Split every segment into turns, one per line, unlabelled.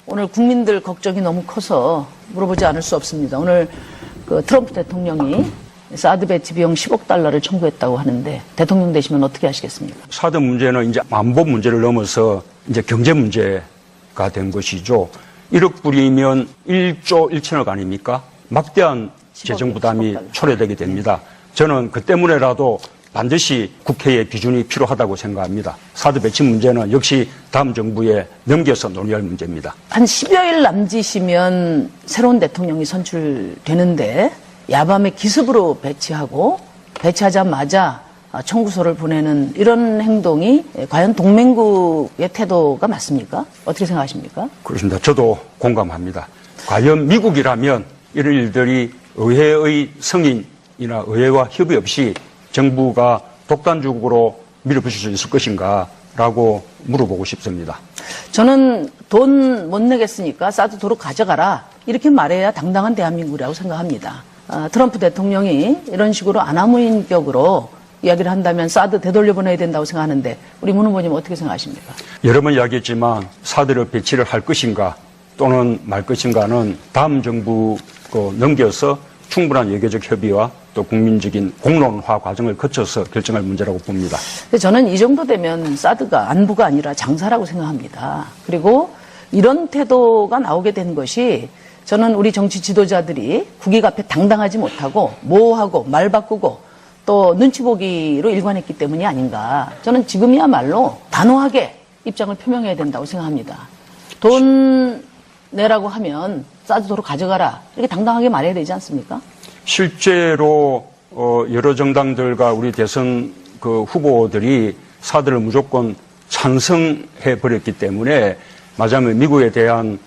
오늘 국민들 걱정이 너무 커서 물어보지 않을 수 없습니다. 오늘 그 트럼프 대통령이 사드 배치 비용 10억 달러를 청구했다고 하는데 대통령 되시면 어떻게 하시겠습니까?
사드 문제는 이제 안보 문제를 넘어서 이제 경제 문제가 된 것이죠. 1억 불이면 1조 1천억 아닙니까? 막대한 재정 부담이 초래되게 됩니다. 저는 그 때문에라도 반드시 국회의 비준이 필요하다고 생각합니다. 사드 배치 문제는 역시 다음 정부에 넘겨서 논의할 문제입니다.
한 10여일 남짓이면 새로운 대통령이 선출되는데 야밤에 기습으로 배치하고 배치하자마자 청구서를 보내는 이런 행동이 과연 동맹국의 태도가 맞습니까? 어떻게 생각하십니까?
그렇습니다. 저도 공감합니다. 과연 미국이라면 이런 일들이 의회의 승인이나 의회와 협의 없이 정부가 독단적으로 밀어붙일 수 있을 것인가라고 물어보고 싶습니다.
저는 돈 못 내겠으니까 사드 도로 가져가라 이렇게 말해야 당당한 대한민국이라고 생각합니다. 트럼프 대통령이 이런 식으로 아나무인격으로 이야기를 한다면 사드 되돌려보내야 된다고 생각하는데 우리 문 후보님 어떻게 생각하십니까?
여러 번 이야기했지만 사드를 배치를 할 것인가 또는 말 것인가는 다음 정부 넘겨서 충분한 외교적 협의와 또 국민적인 공론화 과정을 거쳐서 결정할 문제라고 봅니다.
저는 이 정도 되면 사드가 안보가 아니라 장사라고 생각합니다. 그리고 이런 태도가 나오게 된 것이 저는 우리 정치 지도자들이 국익 앞에 당당하지 못하고 모호하고 말 바꾸고 또 눈치 보기로 일관했기 때문이 아닌가. 저는 지금이야말로 단호하게 입장을 표명해야 된다고 생각합니다. 돈 내라고 하면 사드 도로 가져가라 이렇게 당당하게 말해야 되지 않습니까?
실제로 여러 정당들과 우리 대선 후보들이 사드를 무조건 찬성해 버렸기 때문에 맞으면 미국에 대한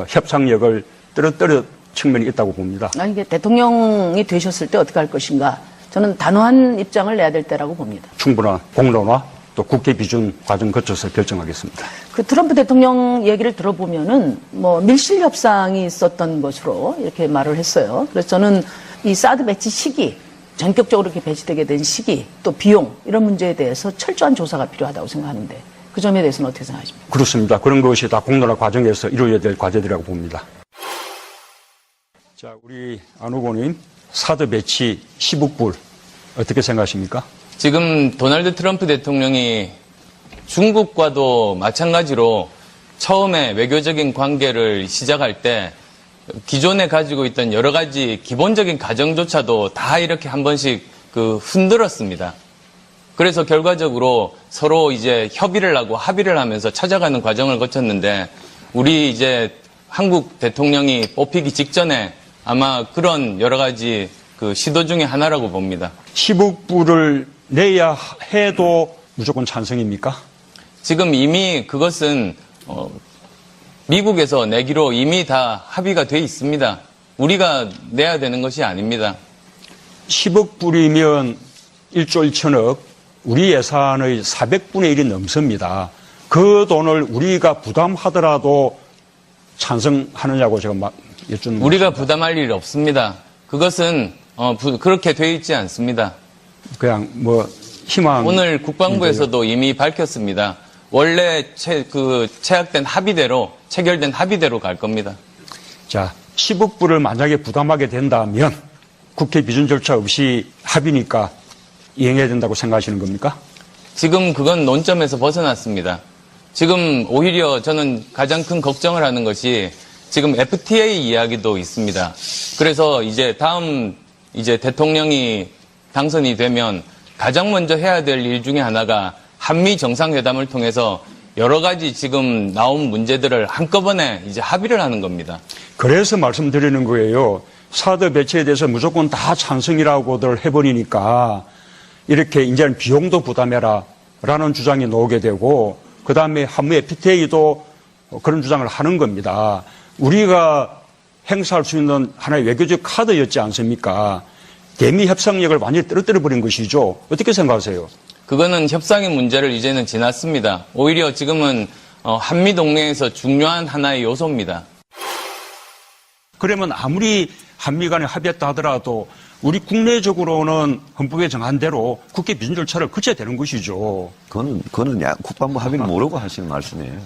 협상력을 떨어뜨린 측면이 있다고 봅니다.
아니, 이게 대통령이 되셨을 때 어떻게 할 것인가? 저는 단호한 입장을 내야 될 때라고 봅니다.
충분한 공론화 또 국회 비준 과정 거쳐서 결정하겠습니다.
그 트럼프 대통령 얘기를 들어보면은 밀실 협상이 있었던 것으로 이렇게 말을 했어요. 그래서 저는 이 사드 배치 시기, 전격적으로 이렇게 배치되게 된 시기, 또 비용 이런 문제에 대해서 철저한 조사가 필요하다고 생각하는데 그 점에 대해서는 어떻게 생각하십니까?
그렇습니다. 그런 것이 다 공론화 과정에서 이루어야 될 과제들이라고 봅니다. 자, 우리 안 후보님 사드 배치 10억 불 어떻게 생각하십니까?
지금 도널드 트럼프 대통령이 중국과도 마찬가지로 처음에 외교적인 관계를 시작할 때 기존에 가지고 있던 여러 가지 기본적인 가정조차도 다 이렇게 한 번씩 흔들었습니다. 그래서 결과적으로 서로 이제 협의를 하고 합의를 하면서 찾아가는 과정을 거쳤는데 우리 이제 한국 대통령이 뽑히기 직전에 아마 그런 여러 가지 시도 중에 하나라고 봅니다.
10억 불을 내야 해도 무조건 찬성입니까?
지금 이미 그것은 미국에서 내기로 이미 다 합의가 돼 있습니다. 우리가 내야 되는 것이 아닙니다.
10억 불이면 1조 1천억, 우리 예산의 400분의 1이 넘습니다. 그 돈을 우리가 부담하더라도 찬성하느냐고 제가 여쭙는
우리가
것입니다.
부담할 일 없습니다. 그것은 그렇게 돼 있지 않습니다.
그냥 희망.
오늘 국방부에서도 이미 밝혔습니다. 원래 체결된 합의대로 갈 겁니다.
자, 10억 불을 만약에 부담하게 된다면 국회 비준 절차 없이 합의니까 이행해야 된다고 생각하시는 겁니까?
지금 그건 논점에서 벗어났습니다. 지금 오히려 저는 가장 큰 걱정을 하는 것이 지금 FTA 이야기도 있습니다. 그래서 이제 다음 대통령이 당선이 되면 가장 먼저 해야 될 일 중에 하나가 한미 정상회담을 통해서 여러 가지 지금 나온 문제들을 한꺼번에 이제 합의를 하는 겁니다.
그래서 말씀드리는 거예요. 사드 배치에 대해서 무조건 다 찬성이라고들 해버리니까 이렇게 이제는 비용도 부담해라 라는 주장이 나오게 되고 그 다음에 한미 FTA도 그런 주장을 하는 겁니다. 우리가 행사할 수 있는 하나의 외교적 카드였지 않습니까? 대미 협상력을 완전히 떨어뜨려버린 것이죠. 어떻게 생각하세요?
그거는 협상의 문제를 이제는 지났습니다. 오히려 지금은 한미 동맹에서 중요한 하나의 요소입니다.
그러면 아무리 한미 간에 합의했다 하더라도 우리 국내적으로는 헌법에 정한 대로 국회 비준 절차를 거쳐야 되는 것이죠.
그거는 국방부 합의를 모르고 하시는 말씀이에요.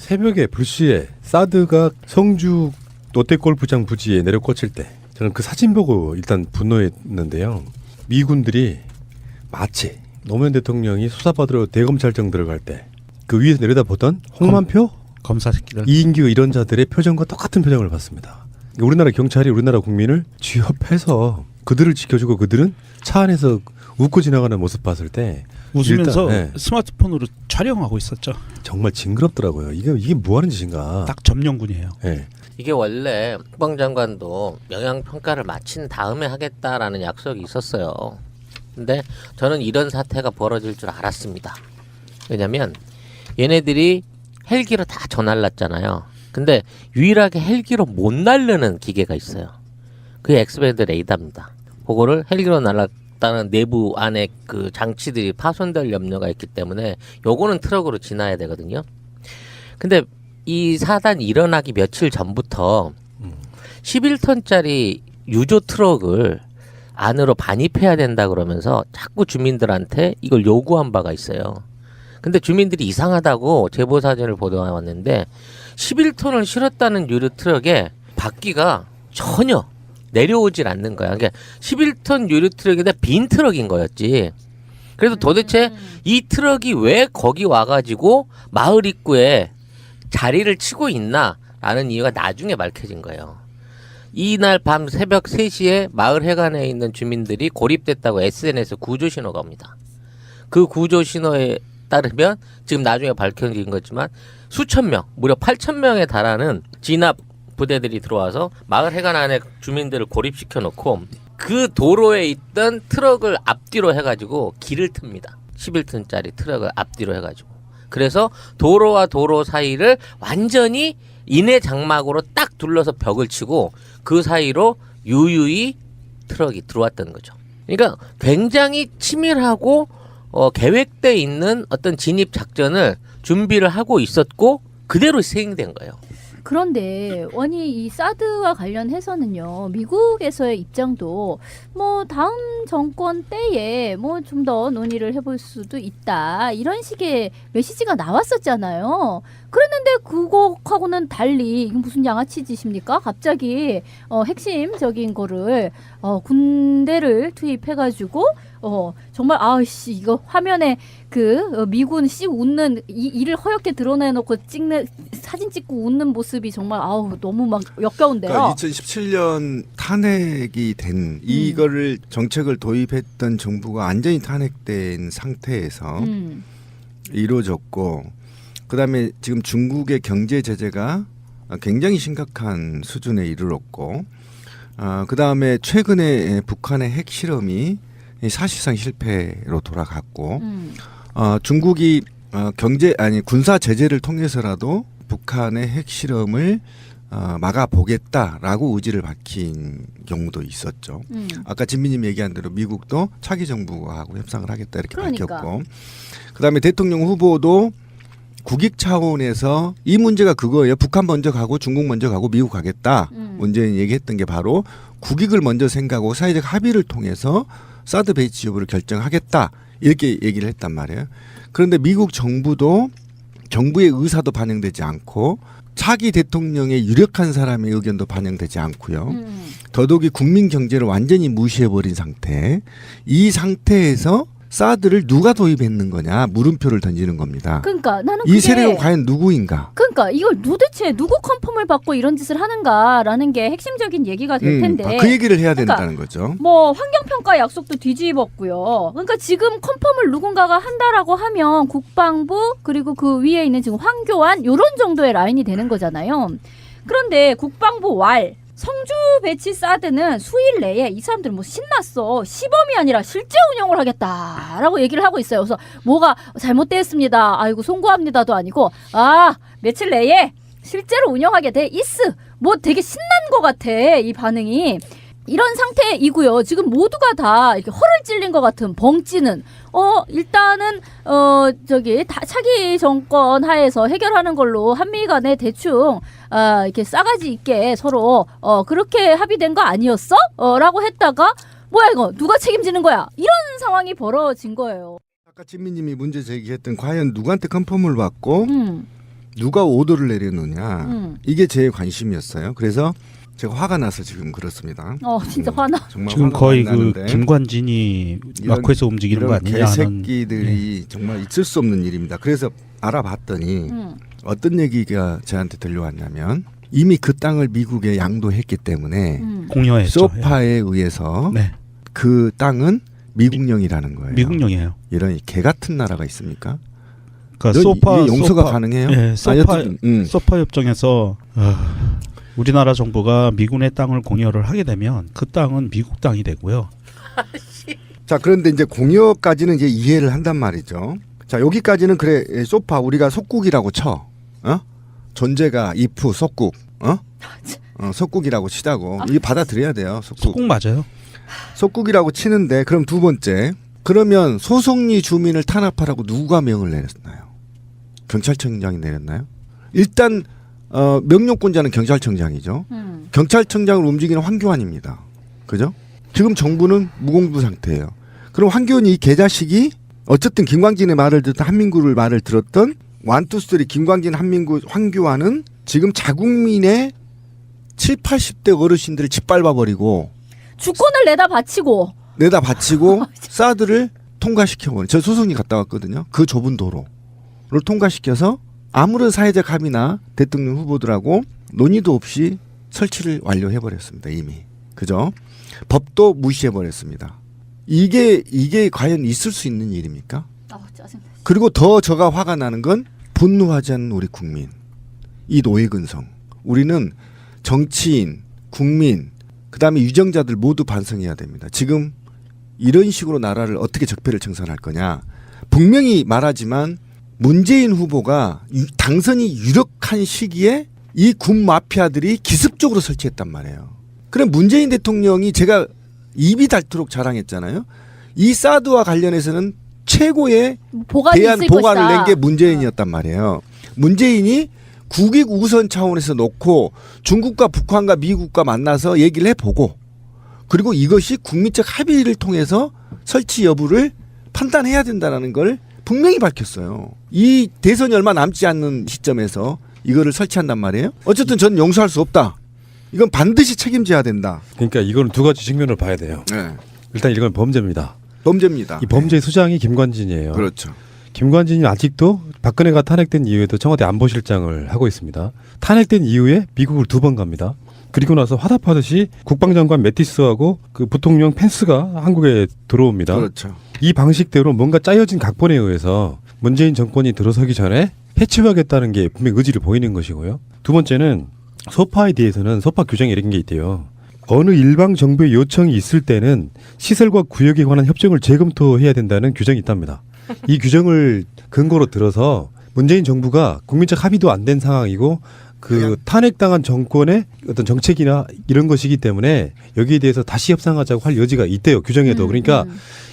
새벽에 불시에 사드가 성주 롯데골프장 부지에 내려 꽂힐 때 저는 그 사진 보고 일단 분노했는데요. 미군들이 마치 노무현 대통령이 수사받으러 대검찰청 들어갈 때 그 위에서 내려다보던 홍만표,
검사 새끼들.
이인규 이런 자들의 표정과 똑같은 표정을 봤습니다. 우리나라 경찰이 우리나라 국민을 취업해서 그들을 지켜주고 그들은 차 안에서 웃고 지나가는 모습 봤을 때
웃으면서
일단,
스마트폰으로 촬영하고 있었죠.
정말 징그럽더라고요. 이게 뭐 하는 짓인가.
딱 점령군이에요.
네.
이게 원래 국방장관도 영향평가를 마친 다음에 하겠다라는 약속이 있었어요. 근데 저는 이런 사태가 벌어질 줄 알았습니다. 왜냐면 얘네들이 헬기로 다 전날랐잖아요. 근데 유일하게 헬기로 못 날르는 기계가 있어요. 그게 엑스밴드 레이더입니다. 그거를 헬기로 날랐다는 내부 안에 그 장치들이 파손될 염려가 있기 때문에 요거는 트럭으로 지나야 되거든요. 근데 이 사단이 일어나기 며칠 전부터 11톤짜리 유조 트럭을 안으로 반입해야 된다 그러면서 자꾸 주민들한테 이걸 요구한 바가 있어요. 근데 주민들이 이상하다고 제보 사진을 보도해왔는데 11톤을 실었다는 유료 트럭에 바퀴가 전혀 내려오질 않는 거야. 그러니까 11톤 유료 트럭인데 빈 트럭인 거였지. 그래서 도대체 이 트럭이 왜 거기 와가지고 마을 입구에 자리를 치고 있나라는 이유가 나중에 밝혀진 거예요. 이날 밤 새벽 3시에 마을 해관에 있는 주민들이 고립됐다고 SNS에 구조 신호가 옵니다. 그 구조 신호에 따르면 지금 나중에 밝혀진 거지만 수천 명, 무려 8천 명에 달하는 진압 부대들이 들어와서 마을 해관 안에 주민들을 고립시켜 놓고 그 도로에 있던 트럭을 앞뒤로 해가지고 길을 틉니다. 11톤짜리 트럭을 앞뒤로 해가지고. 그래서 도로와 도로 사이를 완전히 인해 장막으로 딱 둘러서 벽을 치고 그 사이로 유유히 트럭이 들어왔다는 거죠. 그러니까 굉장히 치밀하고 계획돼 있는 어떤 진입 작전을 준비를 하고 있었고 그대로 시행된 거예요.
그런데 아니 이 사드와 관련해서는요 미국에서의 입장도 뭐 다음 정권 때에 뭐 좀 더 논의를 해볼 수도 있다 이런 식의 메시지가 나왔었잖아요. 그랬는데 그거하고는 달리 이게 무슨 양아치 짓입니까? 갑자기 핵심적인 거를 군대를 투입해가지고 정말 아씨 이거 화면에 그 미군 씩 웃는 이를 허옇게 드러내놓고 찍는 사진 찍고 웃는 모습이 정말 아우 너무 막 역겨운데요.
그러니까 2017년 탄핵이 된 이거를 정책을 도입했던 정부가 완전히 탄핵된 상태에서 이루어졌고 그다음에 지금 중국의 경제 제재가 굉장히 심각한 수준에 이르렀고 그다음에 최근에 북한의 핵 실험이 사실상 실패로 돌아갔고 중국이 군사 제재를 통해서라도 북한의 핵 실험을 막아보겠다라고 의지를 밝힌 경우도 있었죠. 아까 진미님 얘기한 대로 미국도 차기 정부하고 협상을 하겠다 이렇게 밝혔고 그다음에 대통령 후보도 국익 차원에서 이 문제가 그거예요. 북한 먼저 가고 중국 먼저 가고 미국 가겠다. 문재인 얘기했던 게 바로 국익을 먼저 생각하고 사회적 합의를 통해서 사드 배치 여부를 결정하겠다. 이렇게 얘기를 했단 말이에요. 그런데 미국 정부도 정부의 의사도 반영되지 않고 차기 대통령의 유력한 사람의 의견도 반영되지 않고요. 더더욱이 국민 경제를 완전히 무시해버린 상태. 이 상태에서 사드를 누가 도입했는 거냐 물음표를 던지는 겁니다.
그러니까 나는
이 세력은 과연 누구인가?
그러니까 이걸 도대체 누구 컨펌을 받고 이런 짓을 하는가라는 게 핵심적인 얘기가 될 텐데
그 얘기를 해야
그러니까
된다는 거죠.
뭐 환경평가 약속도 뒤집었고요. 그러니까 지금 컨펌을 누군가가 한다라고 하면 국방부 그리고 그 위에 있는 지금 황교안 이런 정도의 라인이 되는 거잖아요. 그런데 국방부 왈 성주 배치 사드는 수일 내에 이 사람들 뭐 신났어. 시범이 아니라 실제 운영을 하겠다라고 얘기를 하고 있어요. 그래서 뭐가 잘못됐습니다. 아이고 송구합니다도 아니고 며칠 내에 실제로 운영하게 돼 있어. 뭐 되게 신난 것 같아 이 반응이. 이런 상태이고요. 지금 모두가 다 이렇게 허를 찔린 것 같은 벙찌는 일단은 차기 정권 하에서 해결하는 걸로 한미 간에 대충 이렇게 싸가지 있게 서로 그렇게 합의된 거 아니었어? 라고 했다가 뭐야 이거 누가 책임지는 거야? 이런 상황이 벌어진 거예요.
아까 진미님이 문제 제기했던 과연 누구한테 컨펌을 받고 누가 오더를 내렸느냐 이게 제 관심이었어요. 그래서 제가 화가 나서 지금 그렇습니다.
진짜 화나.
정말
지금
화가
거의
많이
그
나는데
김관진이 마크에서 움직이는 거
이런
아니냐 하는.
개새끼들이 정말 있을 수 없는 일입니다. 그래서 알아봤더니 어떤 얘기가 저한테 들려왔냐면 이미 그 땅을 미국에 양도했기 때문에
공여했죠.
소파에 의해서
네.
그 땅은 미국령이라는 거예요.
미국령이에요.
이런 개 같은 나라가 있습니까?
그러니까
이게 용서가 가능해요?
네,
어쨌든,
소파 협정에서 우리나라 정부가 미군의 땅을 공여를 하게 되면 그 땅은 미국 땅이 되고요.
자, 그런데 이제 공여까지는 이제 이해를 한단 말이죠. 자, 여기까지는 그래 소파 우리가 속국이라고 쳐. 존재가 if 속국. 속국이라고 치자고. 이게 받아들여야 돼요.
속국 맞아요.
속국이라고 치는데 그럼 두 번째. 그러면 소송리 주민을 탄압하라고 누가 명을 내렸나요? 경찰청장이 내렸나요? 일단 명령권자는 경찰청장이죠. 경찰청장을 움직이는 황교안입니다. 그죠? 지금 정부는 무공부 상태예요. 그럼 황교안이 이 개자식이 어쨌든 김광진의 말을 듣던 한민구를 말을 들었던 1, 2, 3 김광진, 한민구, 황교안은 지금 자국민의 7, 80대 어르신들을 짓밟아버리고
주권을 내다 바치고
사드를 통과시켜버린. 저 소송리 갔다 왔거든요. 그 좁은 도로를 통과시켜서 아무런 사회적 합의나 대통령 후보들하고 논의도 없이 설치를 완료해버렸습니다. 이미. 그죠? 법도 무시해버렸습니다. 이게 과연 있을 수 있는 일입니까?
짜증나.
그리고 더 저가 화가 나는 건 분노하지 않는 우리 국민. 이 노예근성. 우리는 정치인, 국민, 그다음에 유정자들 모두 반성해야 됩니다. 지금 이런 식으로 나라를 어떻게 적폐를 청산할 거냐. 분명히 말하지만 문재인 후보가 당선이 유력한 시기에 이 군 마피아들이 기습적으로 설치했단 말이에요. 그럼 문재인 대통령이 제가 입이 닳도록 자랑했잖아요. 이 사드와 관련해서는 최고의 대한 보관을 낸 게 문재인이었단 말이에요. 문재인이 국익 우선 차원에서 놓고 중국과 북한과 미국과 만나서 얘기를 해보고 그리고 이것이 국민적 합의를 통해서 설치 여부를 판단해야 된다는 걸 분명히 밝혔어요. 이 대선이 얼마 남지 않는 시점에서 이거를 설치한단 말이에요. 어쨌든 저는 용서할 수 없다. 이건 반드시 책임져야 된다.
그러니까 이거는 두 가지 측면을 봐야 돼요.
네.
일단 이건 범죄입니다.
범죄입니다.
이 범죄의 수장이 김관진이에요.
그렇죠.
김관진이 아직도 박근혜가 탄핵된 이후에도 청와대 안보실장을 하고 있습니다. 탄핵된 이후에 미국을 2번 갑니다. 그리고 나서 화답하듯이 국방장관 매티스하고 그 부통령 펜스가 한국에 들어옵니다.
그렇죠.
이 방식대로 뭔가 짜여진 각본에 의해서 문재인 정권이 들어서기 전에 해치우겠다는 게 분명 의지를 보이는 것이고요. 두 번째는 소파에 대해서는 소파 규정에 이런 게 있대요. 어느 일방 정부의 요청이 있을 때는 시설과 구역에 관한 협정을 재검토해야 된다는 규정이 있답니다. 이 규정을 근거로 들어서 문재인 정부가 국민적 합의도 안 된 상황이고 그 탄핵당한 정권의 어떤 정책이나 이런 것이기 때문에 여기에 대해서 다시 협상하자고 할 여지가 있대요. 규정에도. 그러니까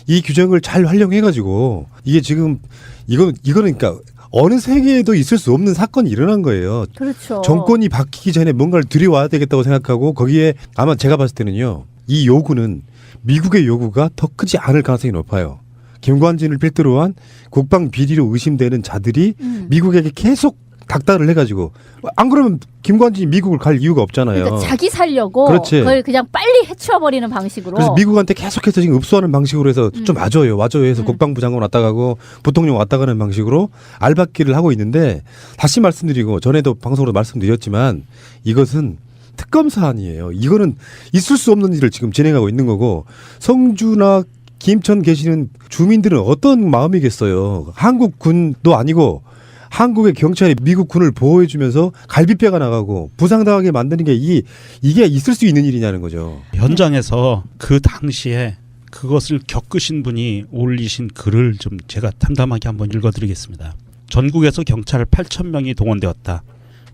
이 규정을 잘 활용해가지고 이게 지금 이거는 그러니까 어느 세계에도 있을 수 없는 사건이 일어난 거예요.
그렇죠.
정권이 바뀌기 전에 뭔가를 들여와야 되겠다고 생각하고 거기에 아마 제가 봤을 때는요. 이 요구는 미국의 요구가 더 크지 않을 가능성이 높아요. 김관진을 필두로 한 국방 비리로 의심되는 자들이 미국에게 계속 닥달을 해가지고 안 그러면 김관진이 미국을 갈 이유가 없잖아요.
그러니까 자기 살려고
그렇지.
그걸 그냥 빨리 해치워버리는 방식으로.
그래서 미국한테 계속해서 지금 읍수하는 방식으로 해서 좀 와줘요 해서 국방부 장관 왔다 가고 부통령 왔다 가는 방식으로 알박기를 하고 있는데 다시 말씀드리고 전에도 방송으로 말씀드렸지만 이것은 특검 사안이에요. 이거는 있을 수 없는 일을 지금 진행하고 있는 거고 성주나 김천 계시는 주민들은 어떤 마음이겠어요. 한국 군도 아니고 한국의 경찰이 미국 군을 보호해주면서 갈비뼈가 나가고 부상당하게 만드는 게 이게 있을 수 있는 일이냐는 거죠.
현장에서 그 당시에 그것을 겪으신 분이 올리신 글을 좀 제가 담담하게 한번 읽어드리겠습니다. 전국에서 경찰 8,000명이 동원되었다.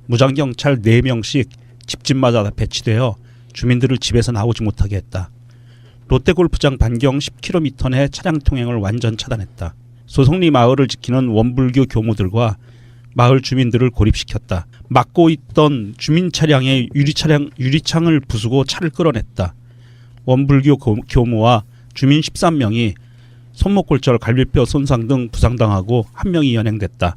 무장경찰 4명씩 집집마다 배치되어 주민들을 집에서 나오지 못하게 했다. 롯데골프장 반경 10km 내 차량 통행을 완전 차단했다. 소송리 마을을 지키는 원불교 교무들과 마을 주민들을 고립시켰다. 막고 있던 주민 차량의 유리창을 부수고 차를 끌어냈다. 원불교 교무와 주민 13명이 손목골절, 갈비뼈 손상 등 부상당하고 1명이 연행됐다.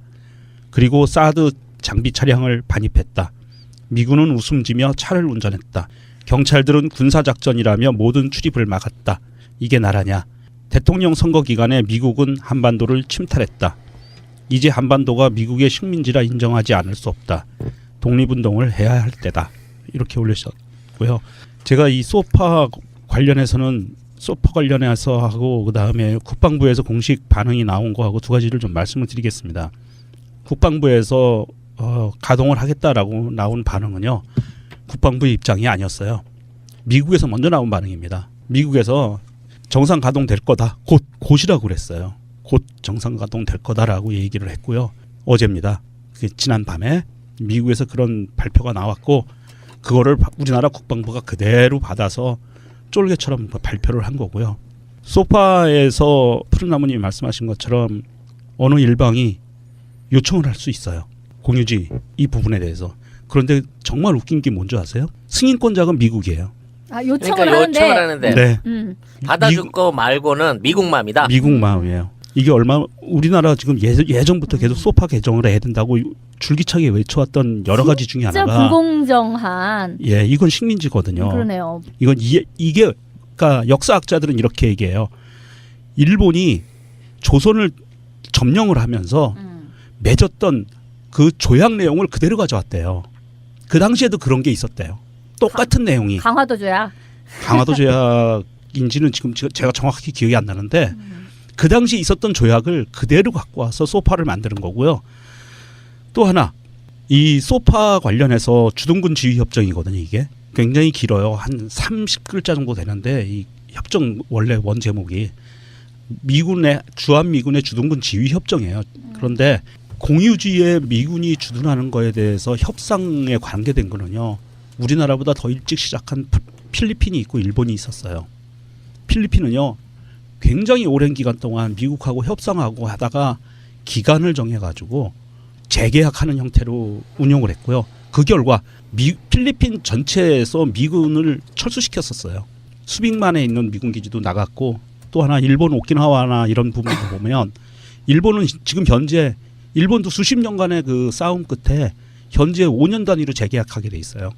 그리고 사드 장비 차량을 반입했다. 미군은 웃음지며 차를 운전했다. 경찰들은 군사작전이라며 모든 출입을 막았다. 이게 나라냐. 대통령 선거 기간에 미국은 한반도를 침탈했다. 이제 한반도가 미국의 식민지라 인정하지 않을 수 없다. 독립운동을 해야 할 때다. 이렇게 올리셨고요. 제가 이 소파 관련해서 하고 그다음에 국방부에서 공식 반응이 나온 거하고 두 가지를 좀 말씀을 드리겠습니다. 국방부에서 가동을 하겠다라고 나온 반응은요. 국방부의 입장이 아니었어요. 미국에서 먼저 나온 반응입니다. 미국에서 정상 가동될 거다. 곧이라고 그랬어요. 곧 정상 가동될 거다라고 얘기를 했고요. 어제입니다. 지난 밤에 미국에서 그런 발표가 나왔고 그거를 우리나라 국방부가 그대로 받아서 쫄개처럼 발표를 한 거고요. 소파에서 푸른나무님이 말씀하신 것처럼 어느 일방이 요청을 할 수 있어요. 공유지 이 부분에 대해서. 그런데 정말 웃긴 게 뭔지 아세요? 승인권자가 미국이에요.
아, 요청을
그러니까
하는데.
요청을 하는데
네.
받아줄 거 말고는 미국 맘이다.
미국 마음이에요. 이게 우리나라 지금 예전부터 계속 소파 개정을 해야 된다고 줄기차게 외쳐왔던 여러 가지 중에
진짜
하나가
불공정한.
예, 이건 식민지거든요.
그러네요.
이건 이게 그러니까 역사학자들은 이렇게 얘기해요. 일본이 조선을 점령을 하면서 맺었던 그 조약 내용을 그대로 가져왔대요. 그 당시에도 그런 게 있었대요. 똑같은 내용이.
강화도 조약.
강화도 조약인지는 지금 제가 정확하게 기억이 안 나는데 그 당시 있었던 조약을 그대로 갖고 와서 소파를 만드는 거고요. 또 하나 이 소파 관련해서 주둔군 지휘 협정이거든요. 이게 굉장히 길어요. 한 30글자 정도 되는데 이 협정 원래 원 제목이 주한미군의 주둔군 지휘 협정이에요. 그런데 공유지에 미군이 주둔하는 거에 대해서 협상에 관계된 거는요. 우리나라보다 더 일찍 시작한 필리핀이 있고 일본이 있었어요. 필리핀은요. 굉장히 오랜 기간 동안 미국하고 협상하고 하다가 기간을 정해가지고 재계약하는 형태로 운용을 했고요. 그 결과 필리핀 전체에서 미군을 철수시켰었어요. 수빅만에 있는 미군 기지도 나갔고 또 하나 일본 오키나와나 이런 부분도 보면 일본은 지금 현재 일본도 수십 년간의 그 싸움 끝에 현재 5년 단위로 재계약하게 돼 있어요.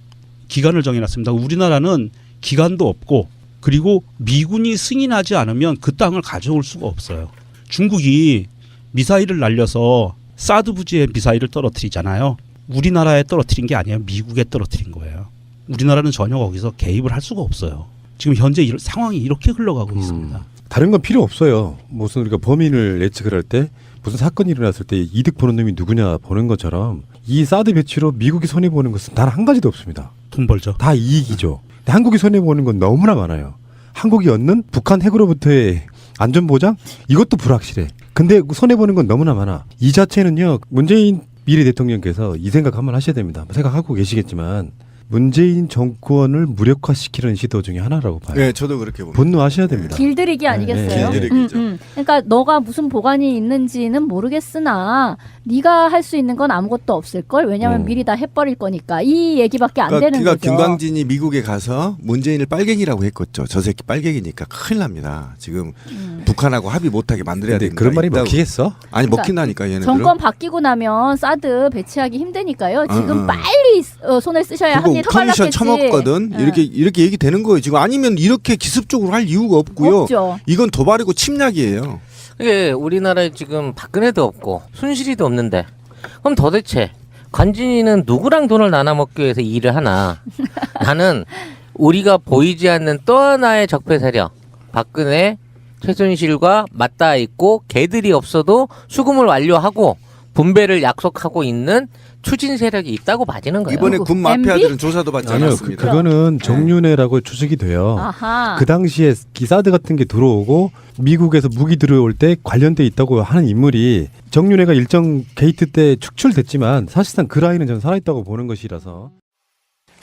기간을 정해놨습니다. 우리나라는 기간도 없고 그리고 미군이 승인하지 않으면 그 땅을 가져올 수가 없어요. 중국이 미사일을 날려서 사드 부지에 미사일을 떨어뜨리잖아요. 우리나라에 떨어뜨린 게 아니에요. 미국에 떨어뜨린 거예요. 우리나라는 전혀 거기서 개입을 할 수가 없어요. 지금 현재 상황이 이렇게 흘러가고 있습니다.
다른 건 필요 없어요. 무슨 우리가 범인을 예측을 할 때 무슨 사건이 일어났을 때 이득 보는 놈이 누구냐 보는 것처럼 이 사드 배치로 미국이 손해보는 것은 단 한 가지도 없습니다.
돈 벌죠.
다 이익이죠. 근데 한국이 손해보는 건 너무나 많아요. 한국이 얻는 북한 핵으로부터의 안전보장? 이것도 불확실해. 근데 손해보는 건 너무나 많아. 이 자체는요. 문재인 미래 대통령께서 이 생각 한번 하셔야 됩니다. 생각하고 계시겠지만 문재인 정권을 무력화시키는 시도 중에 하나라고 봐요.
네, 저도 그렇게 봅니다.
분노하셔야 됩니다.
길들이기 아니겠어요?
네,
길들이기죠.
그러니까 너가 무슨 보관이 있는지는 모르겠으나 네가 할 수 있는 건 아무것도 없을 걸. 왜냐하면 미리 다 해버릴 거니까. 이 얘기밖에 안 되는
그러니까
거죠.
김광진이 미국에 가서 문재인을 빨갱이라고 했겠죠. 저 새끼 빨갱이니까 큰일 납니다. 지금 북한하고 합의 못하게 만들어야
근데
된다.
그런 말이 먹히겠어?
아니
그러니까
먹힌다니까 얘네들은.
정권 바뀌고 나면 사드 배치하기 힘드니까요. 지금 빨리 손을 쓰셔야
그리고
합니다.
커미션 처먹거든. 이렇게 얘기 되는 거예요. 지금 아니면 이렇게 기습적으로 할 이유가 없고요.
없죠.
이건 도발이고 침략이에요.
이게 우리나라에 지금 박근혜도 없고 순실이도 없는데 그럼 도대체 관진이는 누구랑 돈을 나눠 먹기 위해서 일을 하나? 나는 우리가 보이지 않는 또 하나의 적폐 세력 박근혜, 최순실과 맞닿아 있고 걔들이 없어도 수금을 완료하고 분배를 약속하고 있는 추진 세력이 있다고 봐지는 거예요.
이번에 군 마피아들은
MB?
조사도 받지
아니요.
않았습니다.
그거는 정윤회라고 추측이 돼요.
아하.
그 당시에 기사드 같은 게 들어오고 미국에서 무기 들어올 때 관련돼 있다고 하는 인물이 정윤회가 일정 게이트 때 축출됐지만 사실상 그 라인은 저는 살아있다고 보는 것이라서.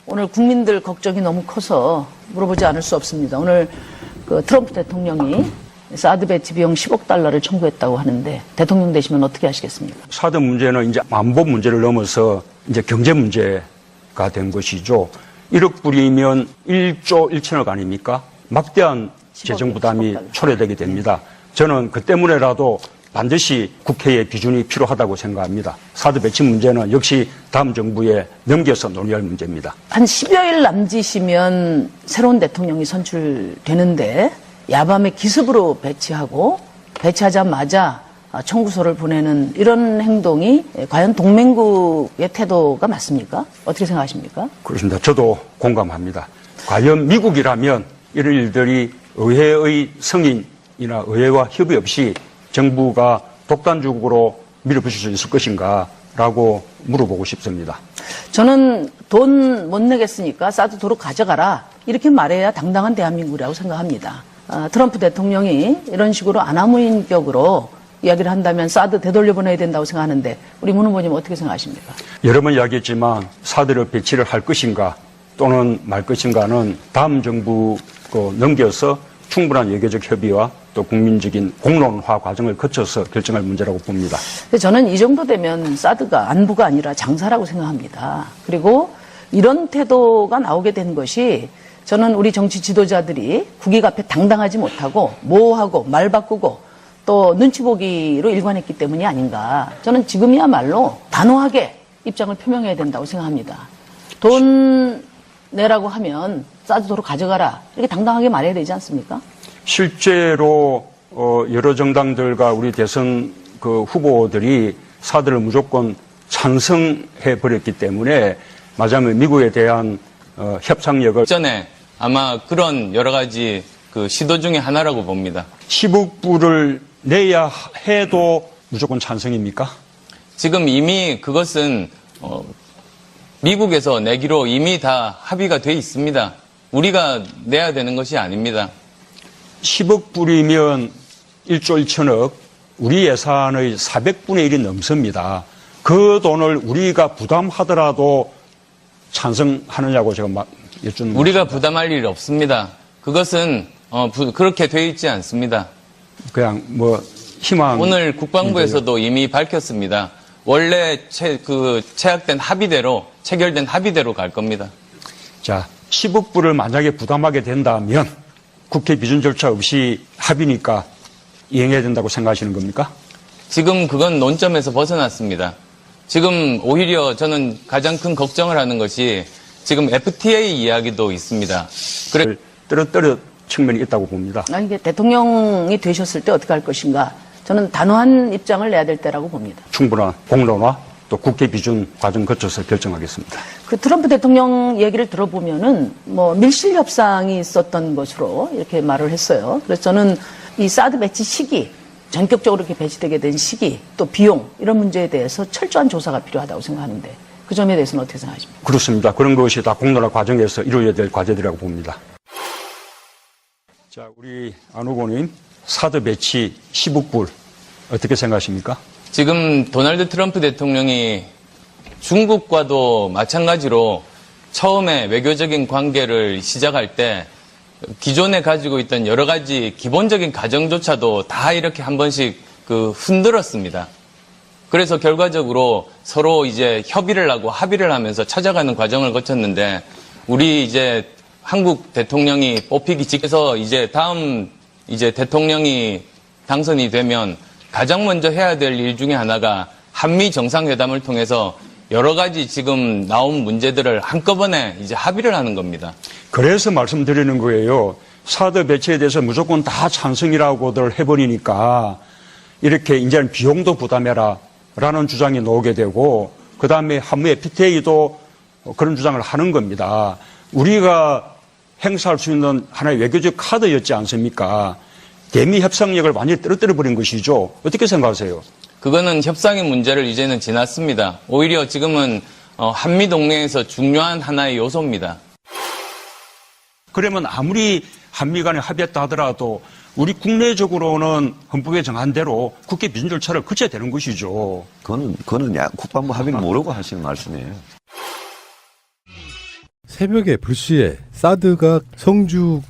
오늘 국민들 걱정이 너무 커서 물어보지 않을 수 없습니다. 오늘 그 트럼프 대통령이 사드 배치 비용 10억 달러를 청구했다고 하는데 대통령 되시면 어떻게 하시겠습니까?
사드 문제는 이제 안보 문제를 넘어서 이제 경제 문제가 된 것이죠. 1억 불이면 1조 1천억 아닙니까? 막대한 재정 부담이 초래되게 됩니다. 저는 그 때문에라도 반드시 국회의 비준이 필요하다고 생각합니다. 사드 배치 문제는 역시 다음 정부에 넘겨서 논의할 문제입니다.
한 10여일 남짓이면 새로운 대통령이 선출되는데 야밤에 기습으로 배치하고 배치하자마자 청구서를 보내는 이런 행동이 과연 동맹국의 태도가 맞습니까? 어떻게 생각하십니까?
그렇습니다. 저도 공감합니다. 과연 미국이라면 이런 일들이 의회의 승인이나 의회와 협의 없이 정부가 독단적으로 밀어붙일 수 있을 것인가라고 물어보고 싶습니다.
저는 돈 못 내겠으니까 사드 도로 가져가라 이렇게 말해야 당당한 대한민국이라고 생각합니다. 트럼프 대통령이 이런 식으로 아나무인격으로 이야기를 한다면 사드 되돌려보내야 된다고 생각하는데 우리 문 후보님 어떻게 생각하십니까?
여러 번 이야기했지만 사드를 배치를 할 것인가 또는 말 것인가는 다음 정부 넘겨서 충분한 외교적 협의와 또 국민적인 공론화 과정을 거쳐서 결정할 문제라고 봅니다.
근데 저는 이 정도 되면 사드가 안보가 아니라 장사라고 생각합니다. 그리고 이런 태도가 나오게 된 것이 저는 우리 정치 지도자들이 국익 앞에 당당하지 못하고 모호하고 말 바꾸고 또 눈치 보기로 일관했기 때문이 아닌가. 저는 지금이야말로 단호하게 입장을 표명해야 된다고 생각합니다. 돈 내라고 하면 사드 도로 가져가라. 이렇게 당당하게 말해야 되지 않습니까?
실제로 여러 정당들과 우리 대선 후보들이 사드를 무조건 찬성해 버렸기 때문에 말하자면 미국에 대한 협상력을
전에 아마 그런 여러 가지 그 시도 중에 하나라고 봅니다.
10억 불을 내야 해도 무조건 찬성입니까?
지금 이미 그것은 미국에서 내기로 이미 다 합의가 돼 있습니다. 우리가 내야 되는 것이 아닙니다.
10억 불이면 1조 1천억, 우리 예산의 400분의 1이 넘습니다. 그 돈을 우리가 부담하더라도 찬성하느냐고 제가 여쭙는
우리가
것입니다.
부담할 일 없습니다. 그것은 그렇게 돼 있지 않습니다.
그냥 희망.
오늘 국방부에서도 이미 밝혔습니다. 원래 체결된 합의대로 갈 겁니다.
자, 10억 불을 만약에 부담하게 된다면 국회 비준 절차 없이 합의니까 이행해야 된다고 생각하시는 겁니까?
지금 그건 논점에서 벗어났습니다. 지금 오히려 저는 가장 큰 걱정을 하는 것이 지금 FTA 이야기도 있습니다. 그래
떨어뜨려 측면이 있다고 봅니다.
이게 대통령이 되셨을 때 어떻게 할 것인가. 저는 단호한 입장을 내야 될 때라고 봅니다.
충분한 공론화 또 국회 비준 과정 거쳐서 결정하겠습니다.
그 트럼프 대통령 얘기를 들어보면은 밀실 협상이 있었던 것으로 이렇게 말을 했어요. 그래서 저는 이 사드 배치 시기, 전격적으로 이렇게 배치되게 된 시기, 또 비용 이런 문제에 대해서 철저한 조사가 필요하다고 생각하는데 그 점에 대해서는 어떻게 생각하십니까?
그렇습니다. 그런 것이 다 공론화 과정에서 이루어야 될 과제들이라고 봅니다. 자, 우리 안 후보님 사드 배치 10억 불 어떻게 생각하십니까?
지금 도널드 트럼프 대통령이 중국과도 마찬가지로 처음에 외교적인 관계를 시작할 때 기존에 가지고 있던 여러 가지 기본적인 가정조차도 다 이렇게 한 번씩 흔들었습니다. 그래서 결과적으로 서로 이제 협의를 하고 합의를 하면서 찾아가는 과정을 거쳤는데 우리 이제 한국 대통령이 뽑히기 직해서 이제 다음 이제 대통령이 당선이 되면 가장 먼저 해야 될 일 중에 하나가 한미 정상회담을 통해서 여러 가지 지금 나온 문제들을 한꺼번에 이제 합의를 하는 겁니다.
그래서 말씀드리는 거예요. 사드 배치에 대해서 무조건 다 찬성이라고들 해버리니까 이렇게 이제는 비용도 부담해라 라는 주장이 나오게 되고 그 다음에 한미 FTA도 그런 주장을 하는 겁니다. 우리가 행사할 수 있는 하나의 외교적 카드였지 않습니까? 대미 협상력을 완전히 떨어뜨려 버린 것이죠. 어떻게 생각하세요?
그거는 협상의 문제를 이제는 지났습니다. 오히려 지금은 한미 동맹에서 중요한 하나의 요소입니다.
그러면 아무리 한미 간에 합의했다 하더라도 우리 국내적으로는 헌법에 정한 대로 국회 비준 절차를 거쳐야 되는 것이죠.
그거는 국방부 합의는 모르고 하시는 말씀이에요.
새벽에 불시에 사드가 성주